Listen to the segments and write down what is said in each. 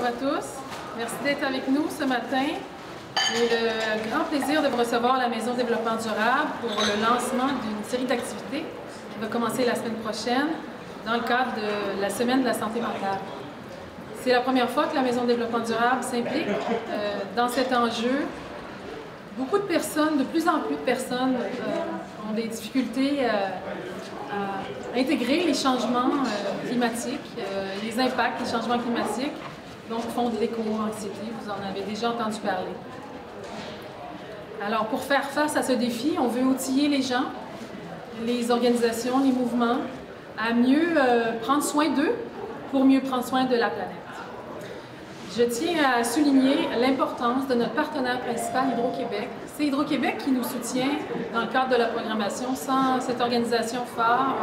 Bonjour à tous. Merci d'être avec nous ce matin. J'ai le grand plaisir de vous recevoir à la Maison Développement Durable pour le lancement d'une série d'activités qui va commencer la semaine prochaine dans le cadre de la Semaine de la santé mentale. C'est la première fois que la Maison Développement Durable s'implique dans cet enjeu. Beaucoup de personnes, de plus en plus de personnes ont des difficultés à intégrer les changements climatiques, les impacts des changements climatiques, donc font de l'éco-anxiété, vous en avez déjà entendu parler. Alors, pour faire face à ce défi, on veut outiller les gens, les organisations, les mouvements, à mieux prendre soin d'eux pour mieux prendre soin de la planète. Je tiens à souligner l'importance de notre partenaire principal, Hydro-Québec. C'est Hydro-Québec qui nous soutient dans le cadre de la programmation. Sans cette organisation phare,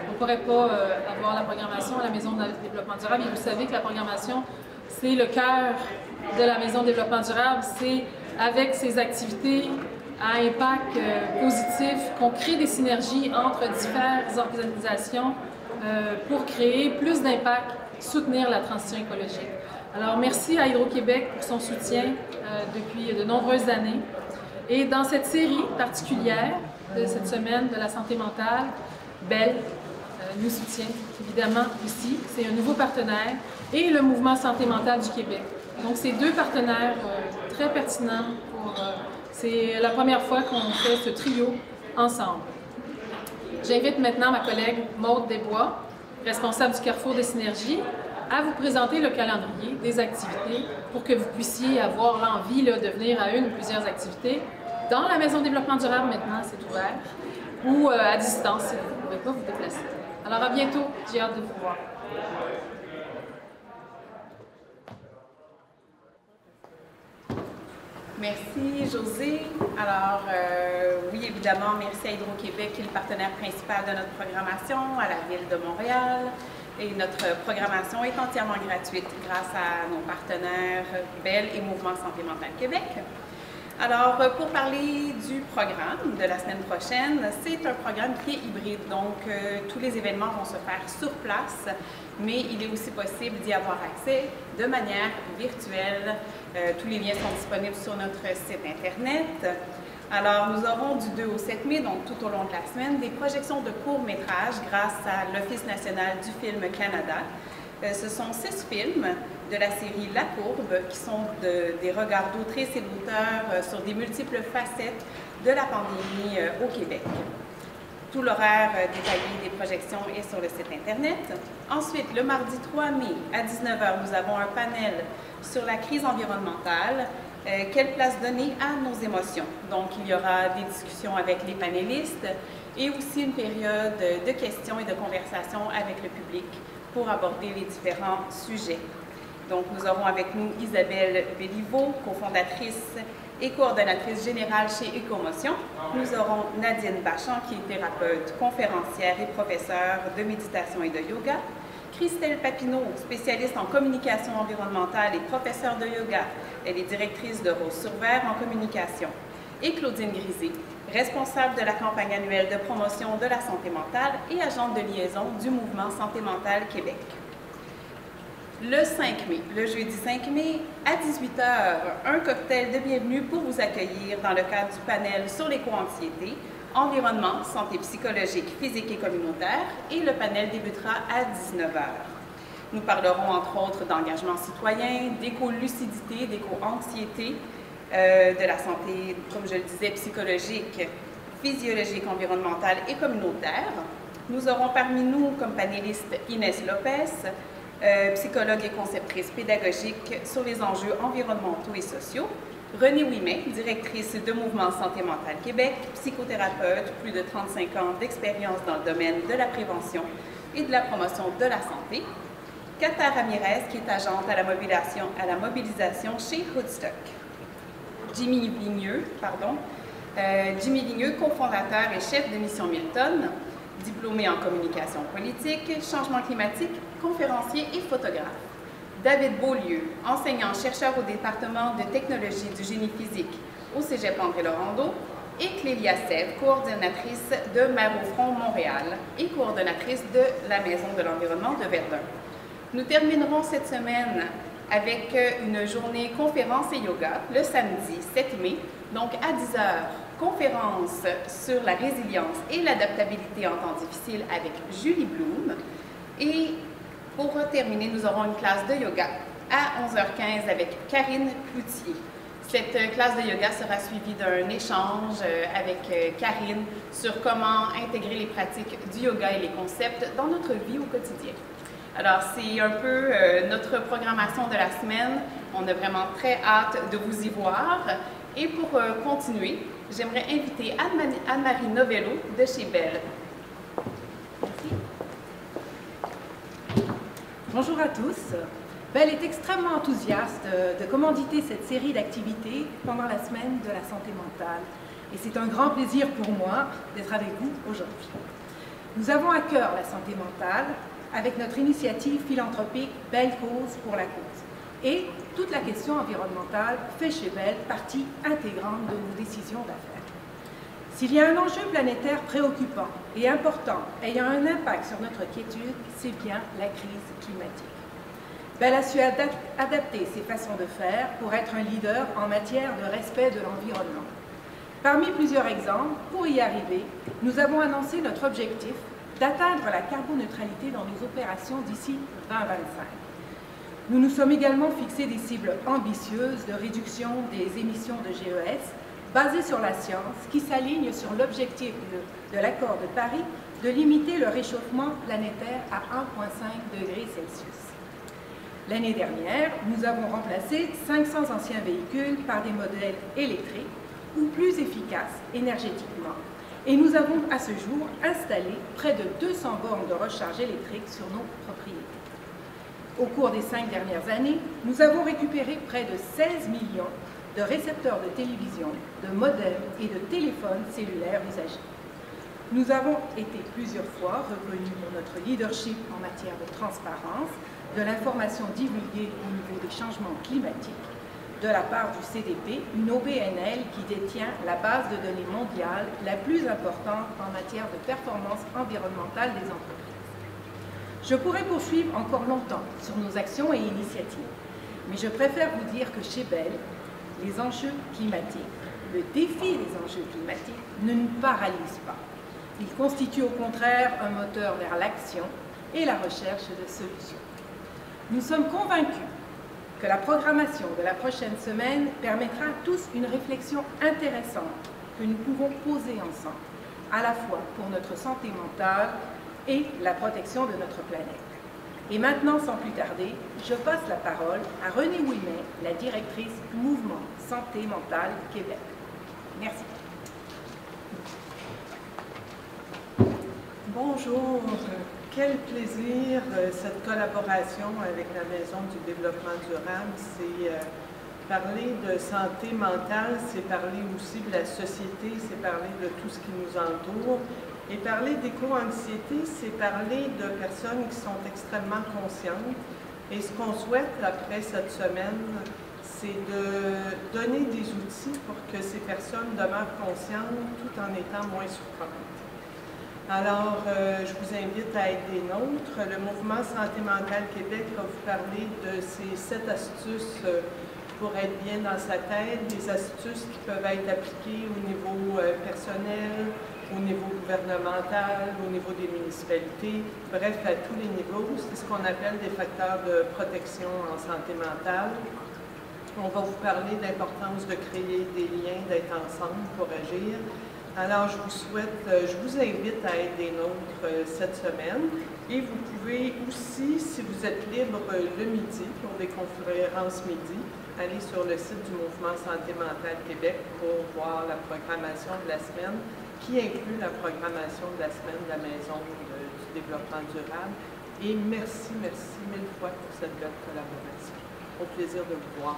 on ne pourrait pas avoir la programmation à la Maison de Développement Durable. Et vous savez que la programmation, c'est le cœur de la Maison de Développement Durable. C'est avec ces activités à impact positif qu'on crée des synergies entre diverses organisations pour créer plus d'impact, soutenir la transition écologique. Alors, merci à Hydro-Québec pour son soutien depuis de nombreuses années. Et dans cette série particulière de cette semaine de la santé mentale, BEL nous soutient évidemment aussi. C'est un nouveau partenaire et le Mouvement Santé mentale du Québec. Donc, c'est deux partenaires très pertinents. C'est la première fois qu'on fait ce trio ensemble. J'invite maintenant ma collègue Maude Desbois, responsable du Carrefour de Synergie, à vous présenter le calendrier des activités pour que vous puissiez avoir l'envie de venir à une ou plusieurs activités dans la Maison de Développement Durable maintenant, c'est ouvert, ou à distance si vous ne pouvez pas vous déplacer. Alors à bientôt, j'ai hâte de vous voir. Merci, Josée. Alors, oui, évidemment, merci à Hydro-Québec, qui est le partenaire principal de notre programmation, à la Ville de Montréal. Et notre programmation est entièrement gratuite grâce à nos partenaires BEL et Mouvement Santé mentale Québec. Alors, pour parler du programme de la semaine prochaine, c'est un programme qui est hybride, donc tous les événements vont se faire sur place, mais il est aussi possible d'y avoir accès de manière virtuelle. Tous les liens sont disponibles sur notre site Internet. Alors, nous aurons du 2 au 7 mai, donc tout au long de la semaine, des projections de courts-métrages grâce à l'Office national du film Canada. Ce sont 6 films de la série La Courbe, qui sont des regards d'autrices et d'auteurs sur des multiples facettes de la pandémie au Québec. Tout l'horaire détaillé des projections est sur le site Internet. Ensuite, le mardi 3 mai à 19 h, nous avons un panel sur la crise environnementale. Quelle place donner à nos émotions? Donc, il y aura des discussions avec les panélistes et aussi une période de questions et de conversations avec le public pour aborder les différents sujets. Donc, nous aurons avec nous Isabelle Béliveau, cofondatrice et coordonnatrice générale chez Écomotion. Nous aurons Nadine Bachand, qui est thérapeute, conférencière et professeure de méditation et de yoga. Christelle Papineau, spécialiste en communication environnementale et professeure de yoga. Elle est directrice de Rose-sur-Vert en communication. Et Claudine Grisé, responsable de la campagne annuelle de promotion de la santé mentale et agente de liaison du Mouvement Santé mentale Québec. Le 5 mai, le jeudi 5 mai, à 18 h, un cocktail de bienvenue pour vous accueillir dans le cadre du panel sur l'éco-anxiété, environnement, santé psychologique, physique et communautaire, et le panel débutera à 19 h. Nous parlerons entre autres d'engagement citoyen, d'éco-lucidité, d'éco-anxiété, de la santé, comme je le disais, psychologique, physiologique, environnementale et communautaire. Nous aurons parmi nous comme panéliste Inès Lopez, psychologue et conceptrice pédagogique sur les enjeux environnementaux et sociaux, Renée Ouimet, directrice de Mouvement Santé mentale Québec, psychothérapeute, plus de 35 ans d'expérience dans le domaine de la prévention et de la promotion de la santé, Cata Ramirez, qui est agente à la mobilisation chez Hoodstock, Jimmy Ligneux, cofondateur et chef de Mission Milton, diplômé en communication politique, changement climatique, conférencier et photographe. David Beaulieu, enseignant-chercheur au département de technologie du génie physique au Cégep André-Laurando, et Clélia Sèvres, coordonnatrice de Mères au Front Montréal et coordonnatrice de la Maison de l'environnement de Verdun. Nous terminerons cette semaine avec une journée conférence et yoga le samedi 7 mai, donc à 10 h. Conférence sur la résilience et l'adaptabilité en temps difficile avec Julie Bloom. Et pour terminer, nous aurons une classe de yoga à 11h15 avec Karine Cloutier. Cette classe de yoga sera suivie d'un échange avec Karine sur comment intégrer les pratiques du yoga et les concepts dans notre vie au quotidien. Alors, c'est un peu notre programmation de la semaine. On a vraiment très hâte de vous y voir. Et pour continuer, j'aimerais inviter Anne-Marie Novello de chez Bell. Merci. Bonjour à tous. Bell est extrêmement enthousiaste de commanditer cette série d'activités pendant la semaine de la santé mentale. Et c'est un grand plaisir pour moi d'être avec vous aujourd'hui. Nous avons à cœur la santé mentale avec notre initiative philanthropique Belle Cause pour la cause. Et toute la question environnementale fait chez Bell partie intégrante de nos décisions d'affaires. S'il y a un enjeu planétaire préoccupant et important ayant un impact sur notre quiétude, c'est bien la crise climatique. Bell a su adapter ses façons de faire pour être un leader en matière de respect de l'environnement. Parmi plusieurs exemples, pour y arriver, nous avons annoncé notre objectif d'atteindre la carboneutralité dans nos opérations d'ici 2025. Nous nous sommes également fixé des cibles ambitieuses de réduction des émissions de GES basées sur la science qui s'alignent sur l'objectif de l'accord de Paris de limiter le réchauffement planétaire à 1,5 degrés Celsius. L'année dernière, nous avons remplacé 500 anciens véhicules par des modèles électriques ou plus efficaces énergétiquement. Et nous avons à ce jour installé près de 200 bornes de recharge électrique sur nos propriétés. Au cours des 5 dernières années, nous avons récupéré près de 16 millions de récepteurs de télévision, de modems et de téléphones cellulaires usagés. Nous avons été plusieurs fois reconnus pour notre leadership en matière de transparence, de l'information divulguée au niveau des changements climatiques, de la part du CDP, une OBNL qui détient la base de données mondiale la plus importante en matière de performance environnementale des entreprises. Je pourrais poursuivre encore longtemps sur nos actions et initiatives, mais je préfère vous dire que chez Bell, les enjeux climatiques, le défi des enjeux climatiques ne nous paralysent pas. Ils constituent au contraire un moteur vers l'action et la recherche de solutions. Nous sommes convaincus que la programmation de la prochaine semaine permettra à tous une réflexion intéressante que nous pouvons poser ensemble, à la fois pour notre santé mentale et la protection de notre planète. Et maintenant, sans plus tarder, je passe la parole à Renée Ouimet, la directrice du mouvement Santé mentale Québec. Merci. Bonjour, quel plaisir cette collaboration avec la Maison du développement durable. C'est parler de santé mentale, c'est parler aussi de la société, c'est parler de tout ce qui nous entoure. Et parler d'éco-anxiété, c'est parler de personnes qui sont extrêmement conscientes. Et ce qu'on souhaite après cette semaine, c'est de donner des outils pour que ces personnes demeurent conscientes tout en étant moins souffrantes. Alors, je vous invite à être des nôtres. Le mouvement Santé mentale Québec va vous parler de ces 7 astuces pour être bien dans sa tête, des astuces qui peuvent être appliquées au niveau personnel, au niveau gouvernemental, au niveau des municipalités, bref, à tous les niveaux. C'est ce qu'on appelle des facteurs de protection en santé mentale. On va vous parler de l'importance de créer des liens, d'être ensemble pour agir. Alors, je vous invite à être des nôtres cette semaine. Et vous pouvez aussi, si vous êtes libre le midi, pour des conférences midi, aller sur le site du Mouvement Santé mentale Québec pour voir la programmation de la semaine, qui inclut la programmation de la semaine de la Maison du développement durable. Et merci mille fois pour cette belle collaboration. Au plaisir de vous voir.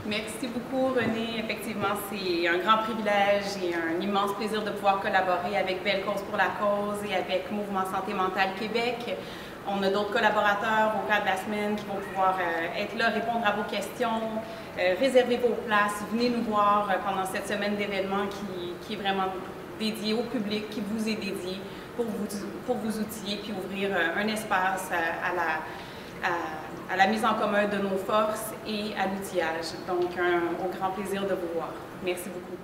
Merci beaucoup, Renée. Effectivement, c'est un grand privilège et un immense plaisir de pouvoir collaborer avec Belle Cause pour la cause et avec Mouvement Santé mentale Québec. On a d'autres collaborateurs au cadre de la semaine qui vont pouvoir être là, répondre à vos questions, réserver vos places. Venez nous voir pendant cette semaine d'événements qui est vraiment dédié au public qui vous est dédié pour vous outiller puis ouvrir un espace à la mise en commun de nos forces et à l'outillage. Donc, au grand plaisir de vous voir. Merci beaucoup.